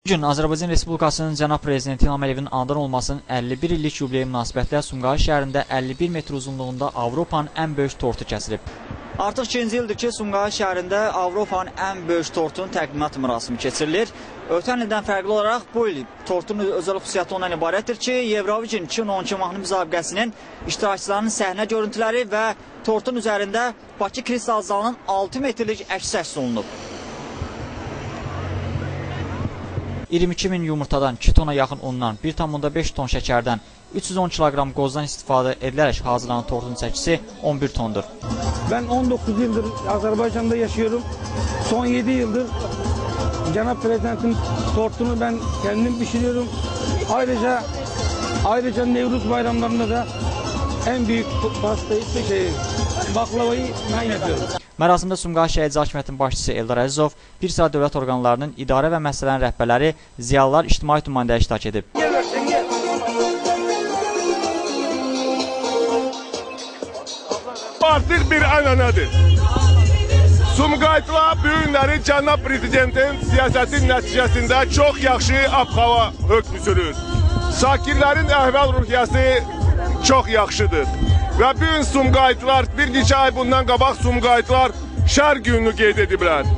Bugün Azərbaycan Respublikasının Cənab Prezidenti İlham Əliyevin anadan olmasının 51 illik yubileyi münasibətilə Sumqayıt şəhərində 51 metr uzunluğunda Avropanın ən böyük tortu kəsilib. Artıq 2-ci ildir ki, Sumqayıt şəhərində Avropanın ən böyük tortunun təqdimat mərasimi keçirilir. Ötən ildən fərqli olaraq bu il tortun özəl xüsusiyyəti ondan ibarətdir ki, Eurovision 2012 mahnı müsabiqəsinin iştirakçılarının səhnə görüntüləri və tortun üzərində Bakı Kristal Zalının 6 metrlik əks əks olunub. 22 min yumurtadan 2 tona yaxın undan, 1,5 ton şəkərdən, 310 kiloqram qozdan istifadə edilərək hazırlanan tortun çəkisi 11 tondur. Ben 19 yıldır Azerbaycan'da yaşıyorum. Son 7 yıldır Cenab Prezident'in tortunu ben kendim pişiriyorum. Ayrıca Nevruz bayramlarında da en büyük pastayı, baklavayı ben yapıyorum. Mərasimdə Sumqayıt Şəhər İcra Hakimiyyətinin başçısı Eldar Əzizov, bir sıra dövlət orqanlarının idarə və məsələlərin rəhbərləri, ziyalılar, ictimai nümayəndələr iştirak edib. Artıq bir ənənədir. Sumqayıtlılar bu günləri Cənab Prezidentin siyasətin nəticəsində çox yaxşı ab-hava hökmü sürür. Sakinlərin əhval-ruhiyyəsi çox yaxşıdır. Və bu gün Sumqayıtlılar bir neçə ay bundan qabaq Sumqayıtlılar şər gününü qeyd ediblər.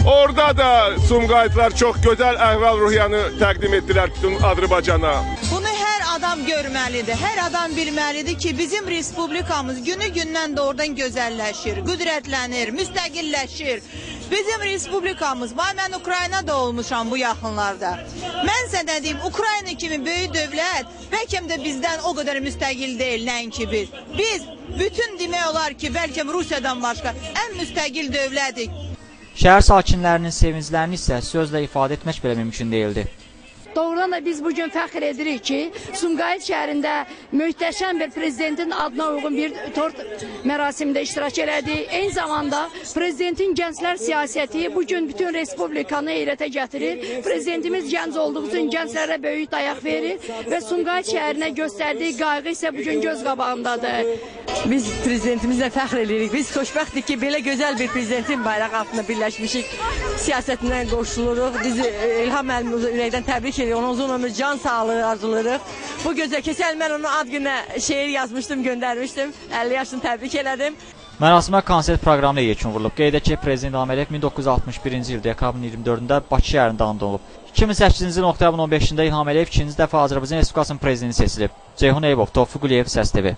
Orada da Sumqayıtlılar çox gözəl əhval-ruhiyyəni təqdim etdilər bütün Azərbaycana. Bunu hər adam görməlidir, hər adam bilməlidir ki, bizim respublikamız günü-gündən də oradan gözəlləşir, qüdrətlənir, müstəqilləşir. Bizim respublikamız, mən Ukraynada olmuşam bu yaxınlarda. Mən sənə deyim, Ukrayna kimi böyük dövlət, bəlkə də bizdən o qədər müstəqil deyil, nəinki biz. Biz bütün demək olar ki, bəlkə Rusiyadan başqa ən müstəqil dövlədik. Şəhər sakinlərinin sevinclərini isə sözlə ifadə etmək belə mümkün deyildi. Doğrudan da biz bugün fəxr edirik ki, Sumqayıt şəhərində möhtəşəm bir prezidentin adına uyğun bir tort mərasimində iştirak elədik. Eyni zamanda prezidentin gənclər siyasəti bugün bütün respublikanı heyrətə gətirir. Prezidentimiz gənc olduğu üçün gənclərə böyük dayaq verir və Sumqayıt şəhərinə göstərdiyi qayğı isə bugün göz qabağındadır. Biz prezidentimizlə fəxr edirik. Biz xoşbəxtdik ki, belə gözəl bir prezidentin bayraq altında birləşmişik. Siyasətindən qoşuluruq. Biz İlham Əliyevimizi ürəkdən təbrik edirik. Ona uzun ömür, can sağlığı arzulayırıq. Bu gözəl keçən mən onun ad günə şeir yazmışdım, göndərmişdim. 50 yaşını təbrik elədim. Mərasimə konsert proqramı ilə yekun vurulub. Qeyd edək ki, Prezident İlham Əliyev 1961-ci il dekabrın 24-də Bakı şəhərində anadan olub. 2008-ci il noyabrın 15-də İlham Əliyev ikinci dəfə Azərbaycan Respublikasının prezidenti seçilib. Ceyhun Eyübov, Tofiq Quliyev, Səs TV.